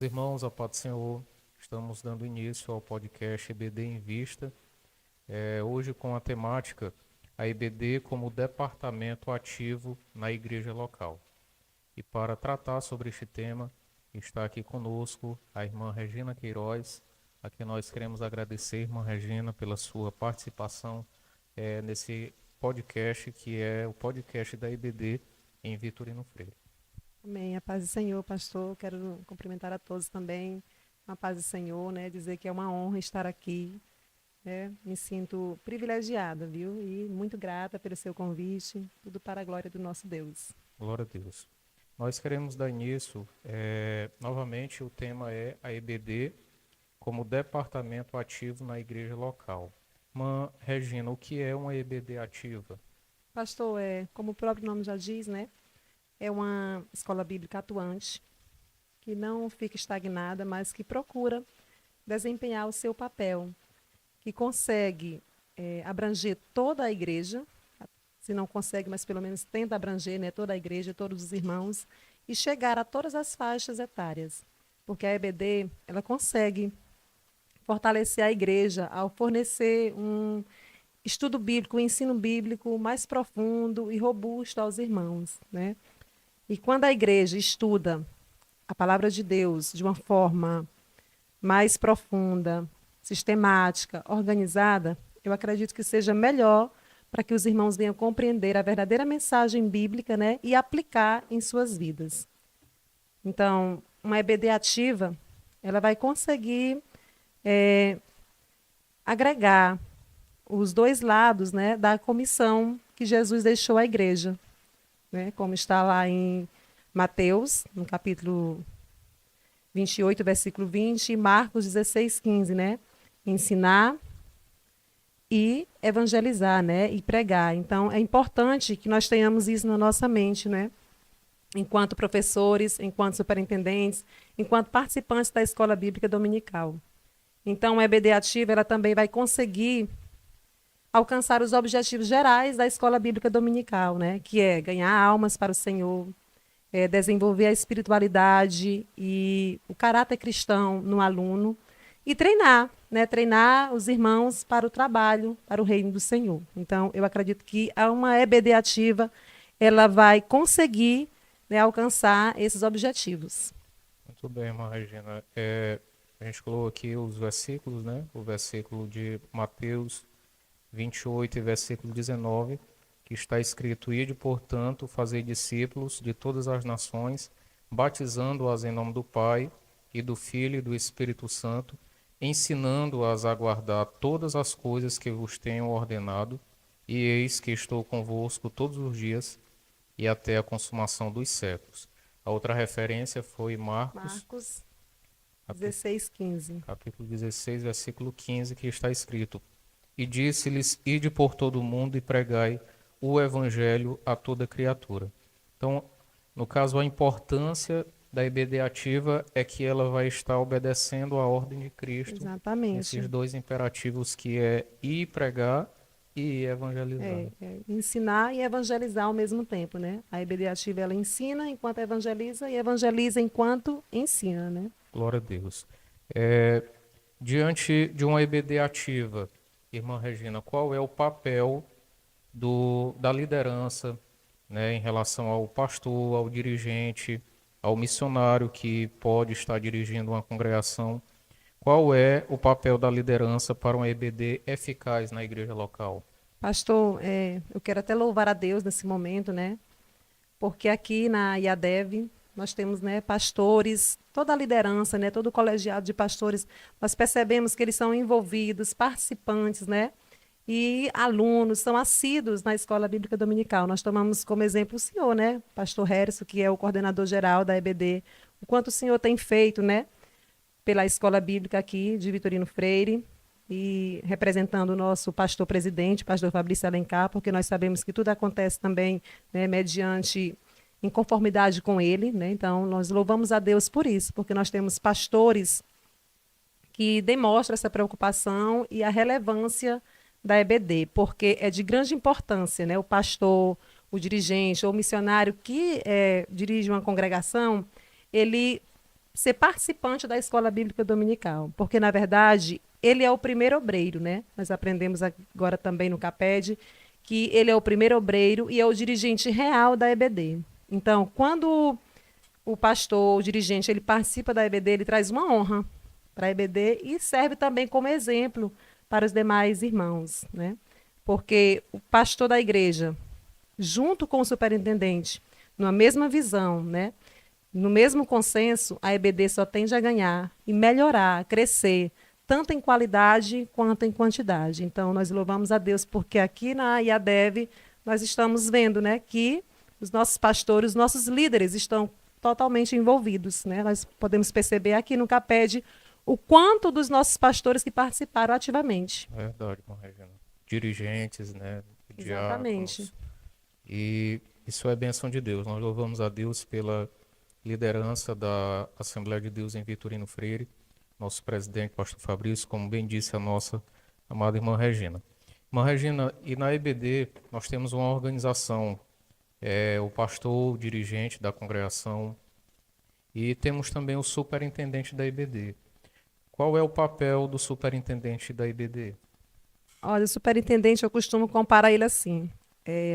Irmãos, a paz do Senhor, estamos dando início ao podcast EBD em Vista, hoje com a temática a EBD como departamento ativo na igreja local. E para tratar sobre este tema, está aqui conosco a irmã Regina Queiroz, a quem nós queremos agradecer, irmã Regina, pela sua participação nesse podcast, que é o podcast da EBD em Vitorino Freire. Amém. A paz do Senhor, pastor. Quero cumprimentar a todos também. A paz do Senhor, né? Dizer que é uma honra estar aqui, né? Me sinto privilegiada, viu? E muito grata pelo seu convite. Tudo para a glória do nosso Deus. Glória a Deus. Nós queremos dar início, novamente o tema é a EBD como departamento ativo na igreja local. Irmã Regina, o que é uma EBD ativa? Pastor, como o próprio nome já diz, né? É uma escola bíblica atuante, que não fica estagnada, mas que procura desempenhar o seu papel, que consegue abranger toda a igreja, se não consegue, mas pelo menos tenta abranger, né, toda a igreja, todos os irmãos, e chegar a todas as faixas etárias. Porque a EBD, ela consegue fortalecer a igreja ao fornecer um estudo bíblico, um ensino bíblico mais profundo e robusto aos irmãos, né? E quando a igreja estuda a palavra de Deus de uma forma mais profunda, sistemática, organizada, eu acredito que seja melhor para que os irmãos venham compreender a verdadeira mensagem bíblica, né, e aplicar em suas vidas. Então, uma EBD ativa, ela vai conseguir é, agregar os dois lados, né, da comissão que Jesus deixou à igreja, né, como está lá em Mateus, no capítulo 28, versículo 20, e Marcos 16, 15, né? Ensinar e evangelizar, né? E pregar. Então, é importante que nós tenhamos isso na nossa mente, né? Enquanto professores, enquanto superintendentes, enquanto participantes da escola bíblica dominical. Então, a EBD ativa, ela também vai conseguir alcançar os objetivos gerais da escola bíblica dominical, né? Que é ganhar almas para o Senhor, desenvolver a espiritualidade e o caráter cristão no aluno e treinar, né? Treinar os irmãos para o trabalho, para o reino do Senhor. Então, eu acredito que uma EBD ativa, ela vai conseguir, né, alcançar esses objetivos. Muito bem, irmã Regina. A gente colocou aqui os versículos, né? O versículo de Mateus 28 e versículo 19, que está escrito: Ide, portanto, fazer discípulos de todas as nações, batizando-as em nome do Pai, e do Filho e do Espírito Santo, ensinando-as a guardar todas as coisas que vos tenho ordenado, e eis que estou convosco todos os dias e até a consumação dos séculos. A outra referência foi Marcos, Marcos capítulo, 16, 15. capítulo 16, versículo 15, que está escrito: E disse-lhes: Ide por todo o mundo e pregai o evangelho a toda criatura. Então, no caso, a importância da EBD ativa é que ela vai estar obedecendo à ordem de Cristo nesses Exatamente. dois imperativos, que é ir pregar e evangelizar. Ensinar e evangelizar ao mesmo tempo, né? A EBD ativa, ela ensina enquanto evangeliza e evangeliza enquanto ensina, né? Glória a Deus. É, diante de uma EBD ativa, irmã Regina, qual é o papel da liderança, né, em relação ao pastor, ao dirigente, ao missionário que pode estar dirigindo uma congregação? Qual é o papel da liderança para uma EBD eficaz na igreja local? Pastor, eu quero até louvar a Deus nesse momento, né? Porque aqui na IADEV nós temos, né, pastores, toda a liderança, né, todo o colegiado de pastores, nós percebemos que eles são envolvidos, participantes, né? E alunos são assíduos na Escola Bíblica Dominical. Nós tomamos como exemplo o senhor, né, pastor Harrison, que é o coordenador geral da EBD, o quanto o senhor tem feito, né, pela Escola Bíblica aqui de Vitorino Freire, e representando o nosso pastor presidente, pastor Fabrício Alencar, porque nós sabemos que tudo acontece também, né, mediante em conformidade com ele, né? Então nós louvamos a Deus por isso, porque nós temos pastores que demonstram essa preocupação e a relevância da EBD, porque é de grande importância, né? O pastor, o dirigente ou o missionário que dirige uma congregação, ele ser participante da escola bíblica dominical, porque na verdade ele é o primeiro obreiro, né? Nós aprendemos agora também no CAPED que ele é o primeiro obreiro e é o dirigente real da EBD. Então, quando o pastor, o dirigente, ele participa da EBD, ele traz uma honra para a EBD e serve também como exemplo para os demais irmãos, né? Porque o pastor da igreja, junto com o superintendente, numa mesma visão, né? No mesmo consenso, a EBD só tende a ganhar e melhorar, crescer, tanto em qualidade quanto em quantidade. Então, nós louvamos a Deus porque aqui na IADEV nós estamos vendo, né, que os nossos pastores, os nossos líderes estão totalmente envolvidos, né? Nós podemos perceber aqui no CAPED o quanto dos nossos pastores que participaram ativamente. Verdade, irmã Regina. Dirigentes, né? Exatamente. Diáconos. E isso é bênção de Deus. Nós louvamos a Deus pela liderança da Assembleia de Deus em Vitorino Freire, nosso presidente, pastor Fabrício, como bem disse a nossa amada irmã Regina. Irmã Regina, e na EBD nós temos uma organização, o pastor, o dirigente da congregação, e temos também o superintendente da EBD. Qual é o papel do superintendente da EBD? Olha, o superintendente, eu costumo comparar ele assim.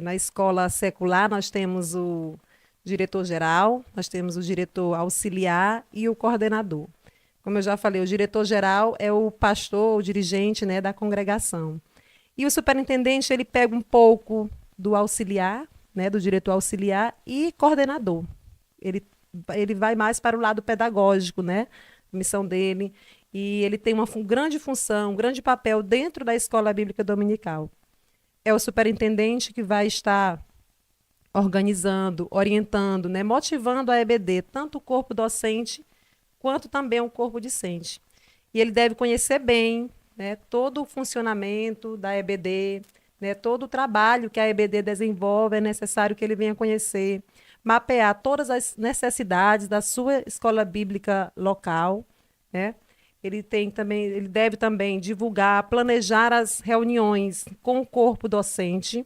Na escola secular, nós temos o diretor-geral, nós temos o diretor auxiliar e o coordenador. Como eu já falei, o diretor-geral é o pastor, o dirigente, né, da congregação. E o superintendente, ele pega um pouco do auxiliar, né, do diretor auxiliar e coordenador. Ele vai mais para o lado pedagógico, né, a missão dele. E ele tem uma grande função, um grande papel dentro da escola bíblica dominical. É o superintendente que vai estar organizando, orientando, né, motivando a EBD, tanto o corpo docente quanto também o corpo discente. E ele deve conhecer bem, né, todo o funcionamento da EBD, né, todo o trabalho que a EBD desenvolve, é necessário que ele venha conhecer, mapear todas as necessidades da sua escola bíblica local, né? Ele deve também divulgar, planejar as reuniões com o corpo docente,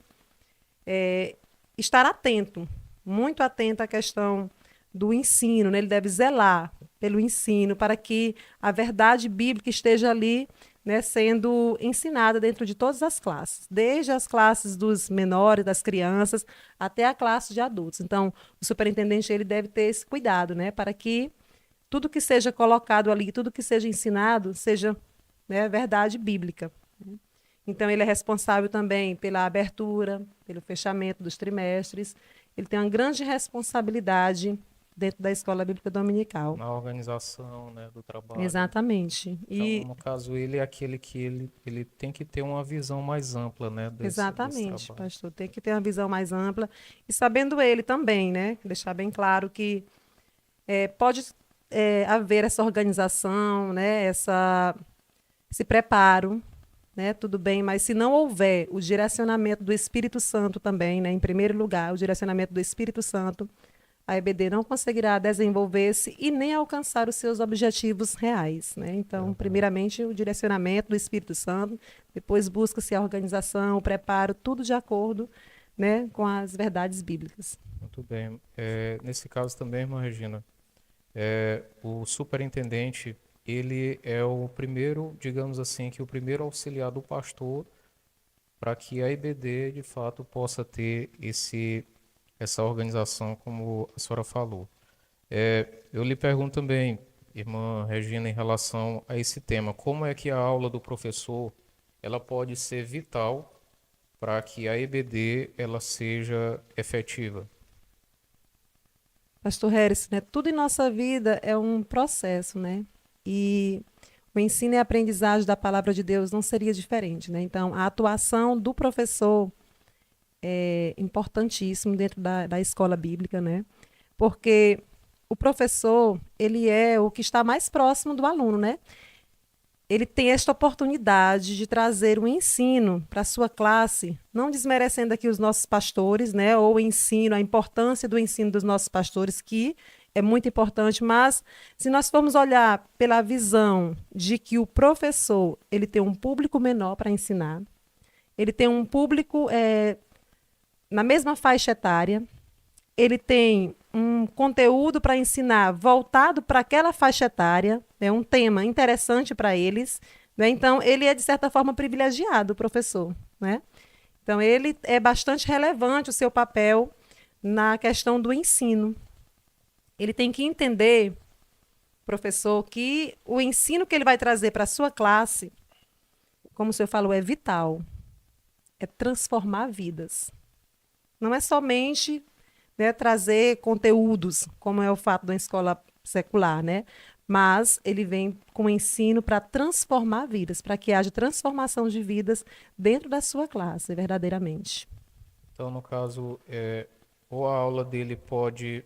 estar atento, muito atento à questão do ensino, né? Ele deve zelar pelo ensino para que a verdade bíblica esteja ali, né, sendo ensinada dentro de todas as classes, desde as classes dos menores, das crianças, até a classe de adultos. Então, o superintendente ele deve ter esse cuidado, né, para que tudo que seja colocado ali, tudo que seja ensinado, seja, né, verdade bíblica. Então, ele é responsável também pela abertura, pelo fechamento dos trimestres. Ele tem uma grande responsabilidade dentro da escola bíblica dominical. Na organização, né, do trabalho. Exatamente. Então, no caso, ele é aquele que ele tem que ter uma visão mais ampla, né, desse Exatamente, trabalho. pastor. Tem que ter uma visão mais ampla. E sabendo ele também, né? Deixar bem claro que pode haver essa organização, né? Esse preparo, né? Tudo bem, mas se não houver o direcionamento do Espírito Santo também, né? Em primeiro lugar, o direcionamento do Espírito Santo, a EBD não conseguirá desenvolver-se e nem alcançar os seus objetivos reais, né? Então, primeiramente, o direcionamento do Espírito Santo, depois busca-se a organização, o preparo, tudo de acordo, né, com as verdades bíblicas. Muito bem. Nesse caso também, irmã Regina, o superintendente, ele é o primeiro, digamos assim, que o primeiro auxiliar do pastor para que a IBD, de fato, possa ter essa organização, como a senhora falou. Eu lhe pergunto também, irmã Regina, em relação a esse tema, como é que a aula do professor ela pode ser vital para que a EBD ela seja efetiva? Pastor Harris, né, tudo em nossa vida é um processo, né? E o ensino e a aprendizagem da palavra de Deus não seria diferente, né? Então, a atuação do professor é importantíssimo dentro da escola bíblica, né? Porque o professor, ele é o que está mais próximo do aluno, né? Ele tem esta oportunidade de trazer um ensino para a sua classe, não desmerecendo aqui os nossos pastores, né? Ou o ensino, a importância do ensino dos nossos pastores, que é muito importante, mas se nós formos olhar pela visão de que o professor ele tem um público menor para ensinar, ele tem um público na mesma faixa etária, ele tem um conteúdo para ensinar voltado para aquela faixa etária, é um tema interessante para eles, né? Então, ele é, de certa forma, privilegiado, o professor, né? Então, ele é bastante relevante o seu papel na questão do ensino. Ele tem que entender, professor, que o ensino que ele vai trazer para a sua classe, como o senhor falou, é vital, é transformar vidas. Não é somente, né, trazer conteúdos, como é o fato da escola secular, né? Mas ele vem com o ensino para transformar vidas, para que haja transformação de vidas dentro da sua classe, verdadeiramente. Então, no caso, ou a aula dele pode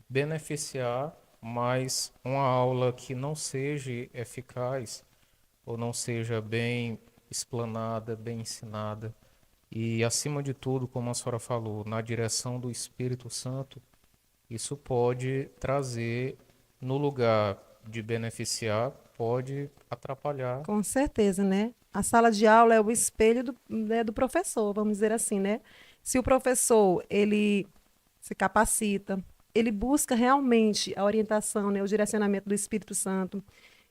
beneficiar, mas uma aula que não seja eficaz ou não seja bem explanada, bem ensinada, e acima de tudo, como a senhora falou, na direção do Espírito Santo, isso pode trazer, no lugar de beneficiar, pode atrapalhar. Com certeza, né? A sala de aula é o espelho do, né, do professor, vamos dizer assim, né? Se o professor, ele se capacita, ele busca realmente a orientação, né, o direcionamento do Espírito Santo,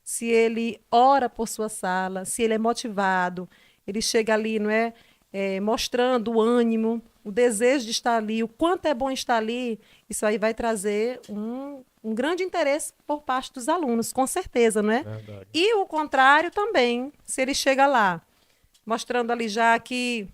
se ele ora por sua sala, se ele é motivado, ele chega ali, não é, mostrando o ânimo, o desejo de estar ali, o quanto é bom estar ali, isso aí vai trazer um grande interesse por parte dos alunos, com certeza, não é? Verdade. E o contrário também, se ele chega lá, mostrando ali já que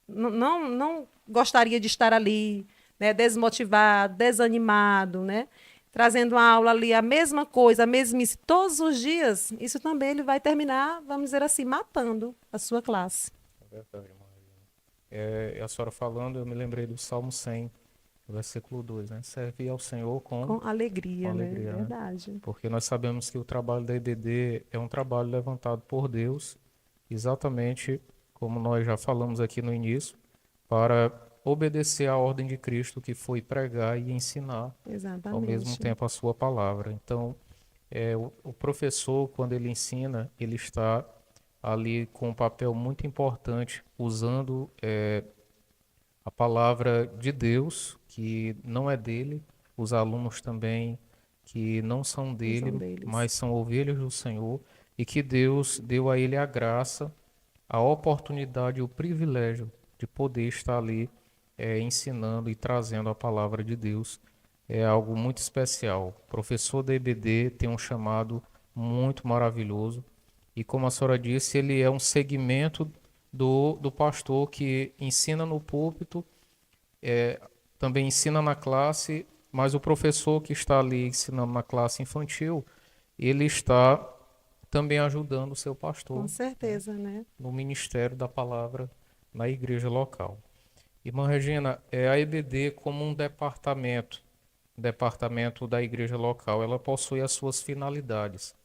não gostaria de estar ali, né, desmotivado, desanimado, né? Trazendo uma aula ali a mesma coisa, a mesmice todos os dias, isso também ele vai terminar, vamos dizer assim, matando a sua classe. É verdade, Maria. A senhora falando, eu me lembrei do Salmo 100, versículo 2, né? Serve ao Senhor com Com alegria, né? alegria, né? Verdade. Porque nós sabemos que o trabalho da EBD é um trabalho levantado por Deus, exatamente como nós já falamos aqui no início, para obedecer à ordem de Cristo, que foi pregar e ensinar ao mesmo Exatamente. tempo a sua palavra. Então, o professor, quando ele ensina, ele está ali com um papel muito importante, usando a palavra de Deus, que não é dele, os alunos também, que não são Não são dele, deles. mas são ovelhas do Senhor, e que Deus deu a ele a graça, a oportunidade e o privilégio de poder estar ali ensinando e trazendo a palavra de Deus. É algo muito especial. O professor da EBD tem um chamado muito maravilhoso, e como a senhora disse, ele é um segmento do pastor que ensina no púlpito, também ensina na classe, mas o professor que está ali ensinando na classe infantil, ele está também ajudando o seu Com pastor, né, certeza, né? no ministério da palavra na igreja local. Irmã Regina, a EBD como um departamento da igreja local, ela possui as suas finalidades.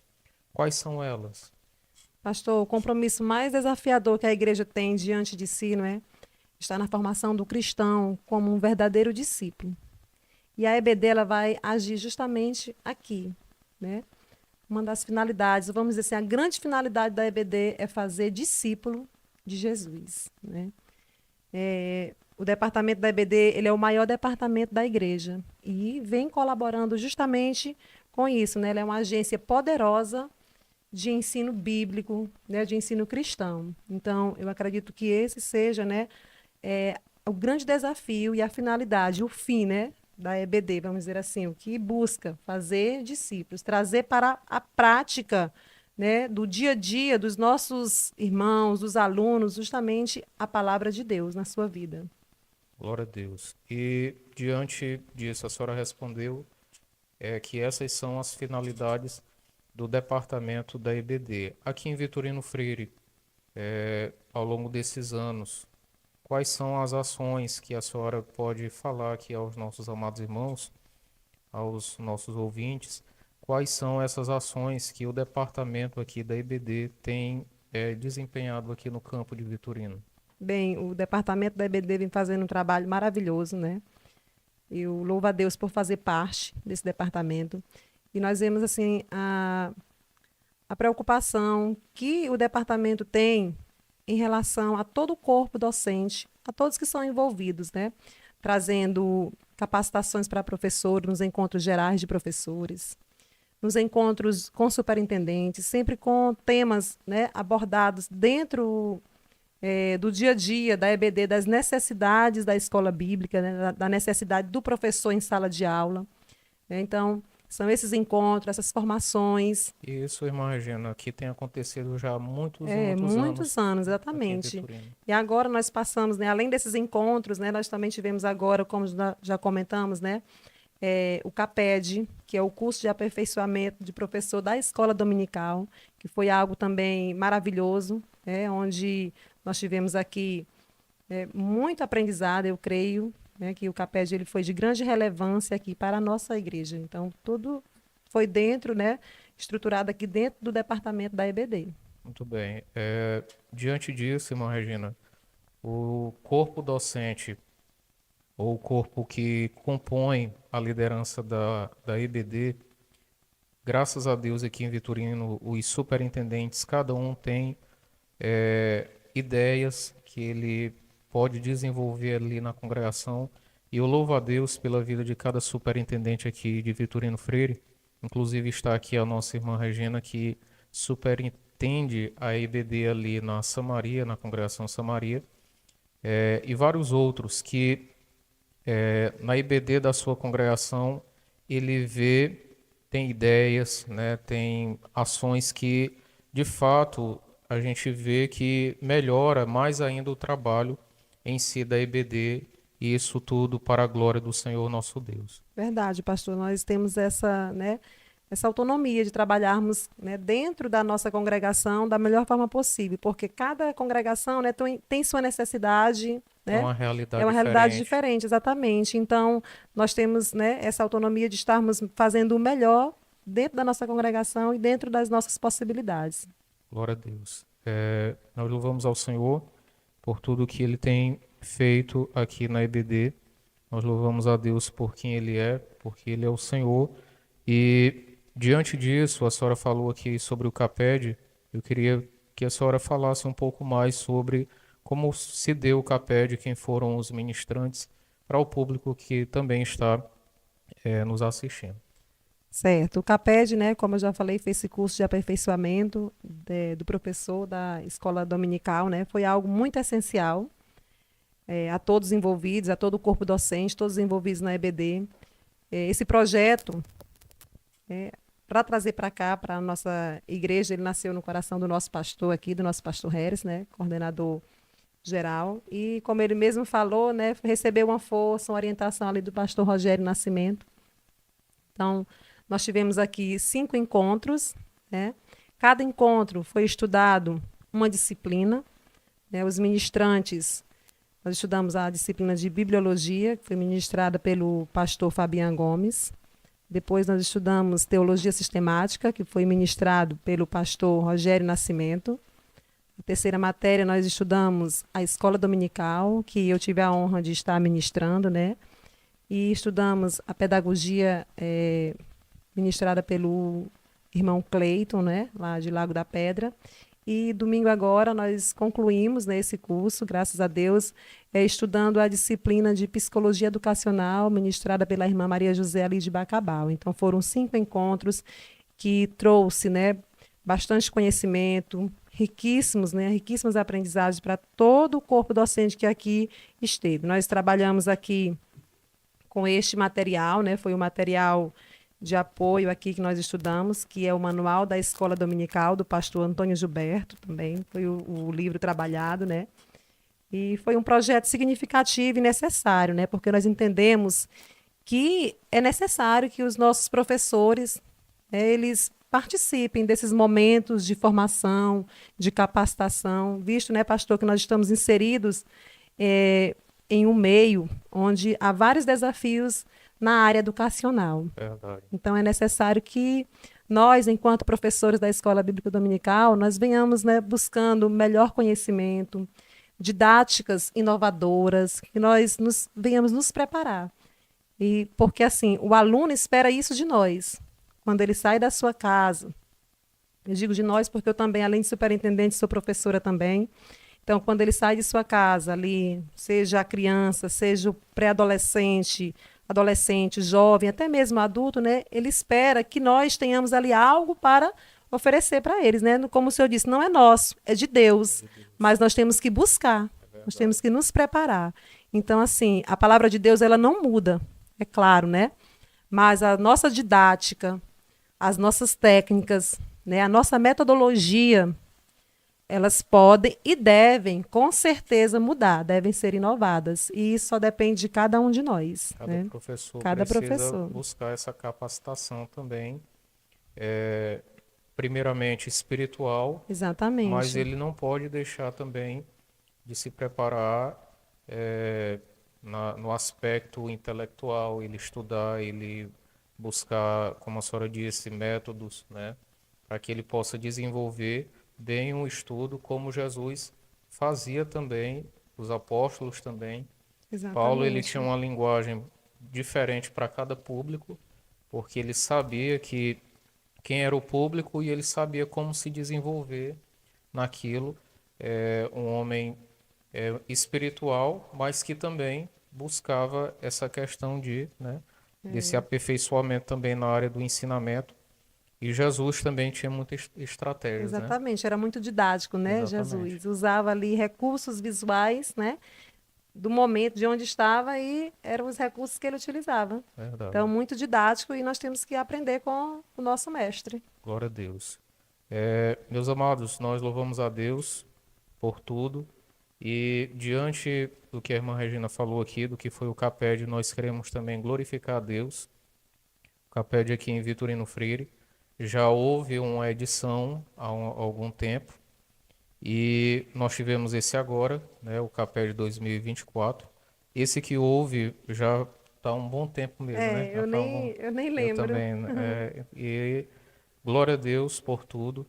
Quais são elas? Pastor, o compromisso mais desafiador que a igreja tem diante de si, não é? Está na formação do cristão como um verdadeiro discípulo. E a EBD ela vai agir justamente aqui, né? Uma das finalidades, vamos dizer assim, a grande finalidade da EBD é fazer discípulo de Jesus, né? O departamento da EBD ele é o maior departamento da igreja e vem colaborando justamente com isso, né? Ela é uma agência poderosa de ensino bíblico, né? De ensino cristão. Então, eu acredito que esse seja, né? O grande desafio e a finalidade, o fim, né? Da EBD, vamos dizer assim, o que busca fazer discípulos, trazer para a prática, né, do dia a dia dos nossos irmãos, dos alunos, justamente a palavra de Deus na sua vida. Glória a Deus. E diante disso, a senhora respondeu que essas são as finalidades do departamento da EBD. Aqui em Vitorino Freire, ao longo desses anos, quais são as ações que a senhora pode falar aqui aos nossos amados irmãos, aos nossos ouvintes? Quais são essas ações que o departamento aqui da EBD tem desempenhado aqui no campo de Vitorino? Bem, o departamento da EBD vem fazendo um trabalho maravilhoso, né? Eu louvo a Deus por fazer parte desse departamento. E nós vemos assim a preocupação que o departamento tem em relação a todo o corpo docente, a todos que são envolvidos, né? Trazendo capacitações para professores, nos encontros gerais de professores, nos encontros com superintendentes, sempre com temas, né, abordados dentro do dia a dia da EBD, das necessidades da escola bíblica, né, da necessidade do professor em sala de aula. Então, são esses encontros, essas formações. Isso, irmã Regina, que tem acontecido já há muitos e muitos Muitos anos anos, aqui em exatamente. Vitorino. E agora nós passamos, né, além desses encontros, né, nós também tivemos agora, como já comentamos, né, o CAPED, que é o curso de aperfeiçoamento de professor da escola dominical, que foi algo também maravilhoso, onde nós tivemos aqui muito aprendizado, eu creio, né, que o CAPED ele foi de grande relevância aqui para a nossa igreja. Então, tudo foi dentro, né, estruturado aqui dentro do departamento da EBD. Muito bem. Diante disso, irmã Regina, o corpo docente, ou o corpo que compõe a liderança da EBD, graças a Deus aqui em Vitorino, os superintendentes, cada um tem ideias que ele pode desenvolver ali na congregação. E eu louvo a Deus pela vida de cada superintendente aqui de Vitorino Freire. Inclusive está aqui a nossa irmã Regina, que superintende a EBD ali na Samaria, na congregação Samaria, e vários outros que na IBD da sua congregação ele vê, tem ideias, né, tem ações que de fato a gente vê que melhora mais ainda o trabalho em si da IBD, e isso tudo para a glória do Senhor nosso Deus. Verdade, pastor. Nós temos essa, né, essa autonomia de trabalharmos, né, dentro da nossa congregação da melhor forma possível, porque cada congregação, né, tem sua necessidade, É né? uma É realidade uma realidade diferente. diferente, exatamente. Então, nós temos, né, essa autonomia de estarmos fazendo o melhor dentro da nossa congregação e dentro das nossas possibilidades. Glória a Deus. Nós louvamos ao Senhor por tudo que Ele tem feito aqui na EBD. Nós louvamos a Deus por quem Ele é, porque Ele é o Senhor. E diante disso, a senhora falou aqui sobre o CAPED. Eu queria que a senhora falasse um pouco mais sobre como se deu o CAPED, quem foram os ministrantes, para o público que também está nos assistindo. Certo. O CAPED, né, como eu já falei, fez esse curso de aperfeiçoamento do professor da escola dominical, né, foi algo muito essencial a todos envolvidos, a todo o corpo docente, todos envolvidos na EBD. Esse projeto, para trazer para cá, para a nossa igreja, ele nasceu no coração do nosso pastor aqui, do nosso pastor Harris, né, coordenador geral, e como ele mesmo falou, né, recebeu uma força, uma orientação ali do pastor Rogério Nascimento. Então, nós tivemos aqui 5 encontros, né? Cada encontro foi estudado uma disciplina, né? Os ministrantes, nós estudamos a disciplina de bibliologia, que foi ministrada pelo pastor Fabian Gomes. Depois nós estudamos teologia sistemática, que foi ministrado pelo pastor Rogério Nascimento. A terceira matéria nós estudamos a escola dominical, que eu tive a honra de estar ministrando, né? E estudamos a pedagogia ministrada pelo irmão Cleiton, né, lá de Lago da Pedra. E domingo agora nós concluímos, né, esse curso, graças a Deus, estudando a disciplina de psicologia educacional ministrada pela irmã Maria José ali de Bacabal. Então foram 5 encontros que trouxe, né, bastante conhecimento, riquíssimos, né, riquíssimos aprendizados para todo o corpo docente que aqui esteve. Nós trabalhamos aqui com este material, né, foi o material de apoio aqui que nós estudamos, que é o Manual da Escola Dominical, do pastor Antônio Gilberto, também foi o livro trabalhado, né? E foi um projeto significativo e necessário, né? Porque nós entendemos que é necessário que os nossos professores, eles participem desses momentos de formação, de capacitação, visto, né, pastor, que nós estamos inseridos em um meio onde há vários desafios na área educacional. Verdade. Então, é necessário que nós, enquanto professores da Escola Bíblica Dominical, nós venhamos, né, buscando melhor conhecimento, didáticas inovadoras, que nós venhamos nos preparar. E porque, assim, o aluno espera isso de nós. Quando ele sai da sua casa, eu digo de nós porque eu também, além de superintendente, sou professora também. Então, quando ele sai de sua casa ali, seja a criança, seja o pré-adolescente, adolescente, jovem, até mesmo adulto, né? Ele espera que nós tenhamos ali algo para oferecer para eles, né? Como o senhor disse, não é nosso, é de Deus, De Deus. mas nós temos que buscar, É nós verdade. temos que nos preparar. Então, assim, a palavra de Deus, ela não muda, é claro, né? Mas a nossa didática, as nossas técnicas, né, a nossa metodologia, elas podem e devem, com certeza, mudar, devem ser inovadas. E isso só depende de cada um de nós, Cada né? professor Cada precisa professor. buscar essa capacitação também, primeiramente espiritual, mas Exatamente. ele não pode deixar também de se preparar no aspecto intelectual, ele estudar, ele buscar, como a senhora disse, métodos, né, para que ele possa desenvolver bem um estudo, como Jesus fazia também, os apóstolos também. Paulo ele tinha Exatamente. uma linguagem diferente para cada público, porque ele sabia que quem era o público e ele sabia como se desenvolver naquilo. É, um homem espiritual, mas que também buscava essa questão de, né, desse aperfeiçoamento também na área do ensinamento. E Jesus também tinha muitas estratégias, né? Exatamente. Era muito didático, né, Exatamente. Jesus? Usava ali recursos visuais, né, do momento de onde estava e eram os recursos que ele utilizava. Então, Verdade. muito didático e nós temos que aprender com o nosso mestre. Glória a Deus. Meus amados, nós louvamos a Deus por tudo. E diante do que a irmã Regina falou aqui, do que foi o CAPED, nós queremos também glorificar a Deus. O CAPED aqui em Vitorino Freire já houve uma edição há algum tempo e nós tivemos esse agora, né, o CAPED 2024. Esse que houve já está há um bom tempo mesmo, né? É, Já tá um bom. eu nem Eu lembro. também, né? E glória a Deus por tudo.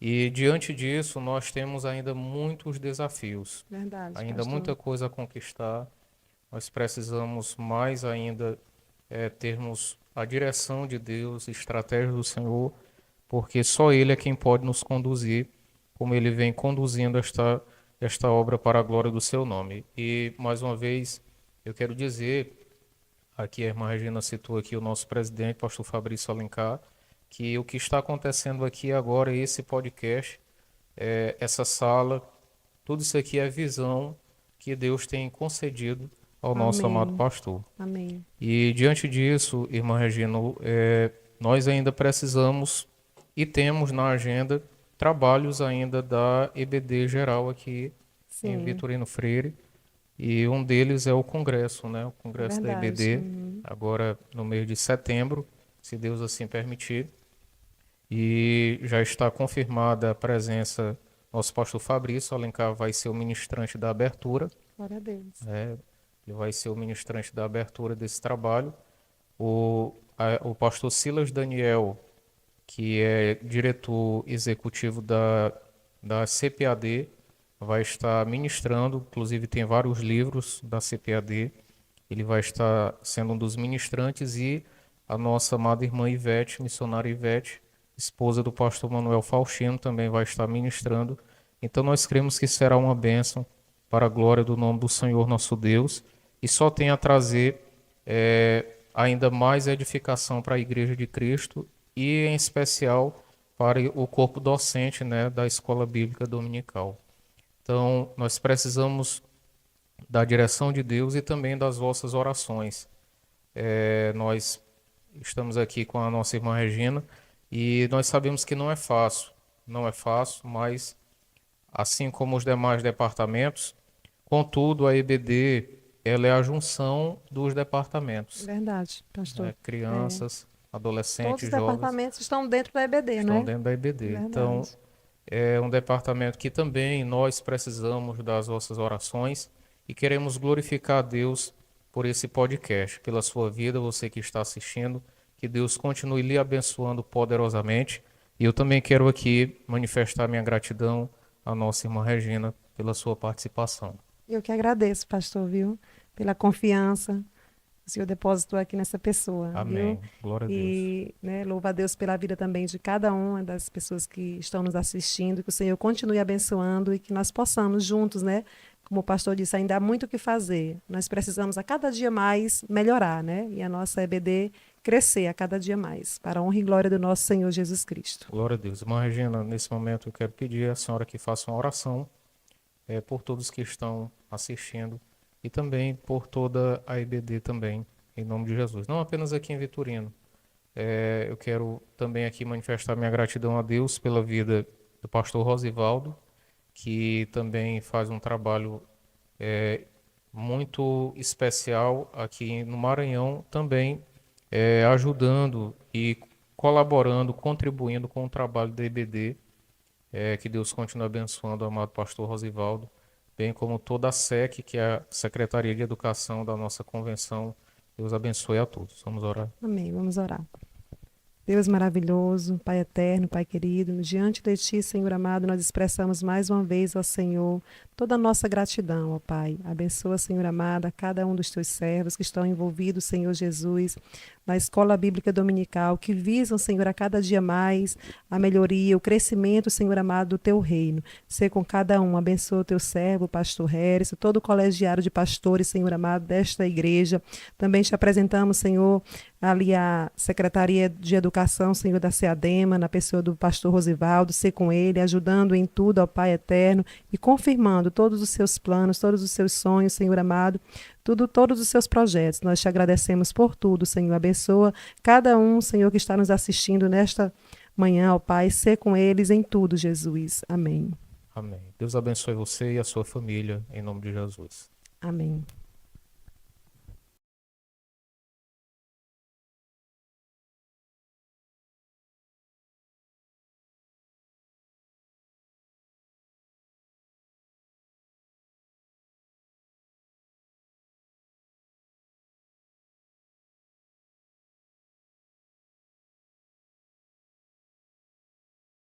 E diante disso, nós temos ainda muitos desafios, Verdade, ainda pastor. muita coisa a conquistar. Nós precisamos mais ainda termos a direção de Deus, estratégia do Senhor, porque só Ele é quem pode nos conduzir, como Ele vem conduzindo esta obra para a glória do Seu nome. E mais uma vez, eu quero dizer, aqui a irmã Regina citou aqui o nosso presidente, pastor Fabrício Alencar, que o que está acontecendo aqui agora, esse podcast, essa sala, tudo isso aqui é visão que Deus tem concedido ao nosso amado Amém. pastor. Amém. E diante disso, irmã Regina, nós ainda precisamos e temos na agenda trabalhos ainda da EBD geral aqui em Sim, Vitorino Freire. E um deles é o congresso, né? O é congresso da verdade. EBD, agora no mês de setembro, se Deus assim permitir. E já está confirmada a presença, nosso pastor Fabrício Alencar vai ser o ministrante da abertura, Glória a Deus. né? Ele vai ser o ministrante da abertura desse trabalho. O pastor Silas Daniel, que é diretor executivo da CPAD, vai estar ministrando, inclusive tem vários livros da CPAD. Ele vai estar sendo um dos ministrantes e a nossa amada irmã Ivete, missionária Ivete, esposa do pastor Manuel Faustino, também vai estar ministrando. Então nós cremos que será uma bênção para a glória do nome do Senhor nosso Deus e só tem a trazer ainda mais edificação para a Igreja de Cristo e em especial para o corpo docente, né, da Escola Bíblica Dominical. Então nós precisamos da direção de Deus e também das vossas orações. Nós estamos aqui com a nossa irmã Regina e nós sabemos que não é fácil, não é fácil, mas assim como os demais departamentos, contudo a EBD ela é a junção dos departamentos, Verdade, pastor. né? É. Crianças, Todos os adolescentes, jovens departamentos estão dentro da EBD, não estão é? dentro da EBD. Então Verdade. é um departamento que também nós precisamos das vossas orações e queremos glorificar a Deus por esse podcast, pela sua vida, você que está assistindo, que Deus continue lhe abençoando poderosamente. E eu também quero aqui manifestar minha gratidão à nossa irmã Regina pela sua participação. Eu que agradeço, pastor, viu? Pela confiança que o Senhor depositou aqui nessa pessoa, viu? Amém. Glória a Deus. E, né, louva a Deus pela vida também de cada uma das pessoas que estão nos assistindo, que o Senhor continue abençoando e que nós possamos juntos, né, como o pastor disse, ainda há muito o que fazer. Nós precisamos a cada dia mais melhorar, né? E a nossa EBD crescer a cada dia mais, para a honra e glória do nosso Senhor Jesus Cristo. Glória a Deus. Irmã Regina, nesse momento eu quero pedir à senhora que faça uma oração por todos que estão assistindo e também por toda a EBD também, em nome de Jesus. Não apenas aqui em Vitorino. Eu quero também aqui manifestar minha gratidão a Deus pela vida do pastor Rosivaldo, que também faz um trabalho muito especial aqui no Maranhão, também ajudando e colaborando, contribuindo com o trabalho da EBD. Que Deus continue abençoando o amado pastor Rosivaldo, bem como toda a SEC, que é a Secretaria de Educação da nossa convenção. Deus abençoe a todos. Vamos orar. Amém. Vamos orar. Deus maravilhoso, Pai eterno, Pai querido, diante de Ti, Senhor amado, nós expressamos mais uma vez, ó Senhor, toda a nossa gratidão, ó Pai. Abençoa, Senhor amado, a cada um dos Teus servos que estão envolvidos, Senhor Jesus, na Escola Bíblica Dominical, que visam, Senhor, a cada dia mais a melhoria, o crescimento, Senhor amado, do Teu reino. Ser com cada um, abençoa o Teu servo, o pastor Harris, todo o colegiado de pastores, Senhor amado, desta igreja. Também te apresentamos, Senhor, ali a Secretaria de Educação, Senhor, da SEADEMA, na pessoa do pastor Rosivaldo, ser com ele, ajudando em tudo ao Pai eterno e confirmando todos os seus planos, todos os seus sonhos, Senhor amado, todos os seus projetos. Nós te agradecemos por tudo, Senhor. Abençoa cada um, Senhor, que está nos assistindo nesta manhã, ó Pai, ser com eles em tudo, Jesus. Amém. Amém. Deus abençoe você e a sua família, em nome de Jesus. Amém.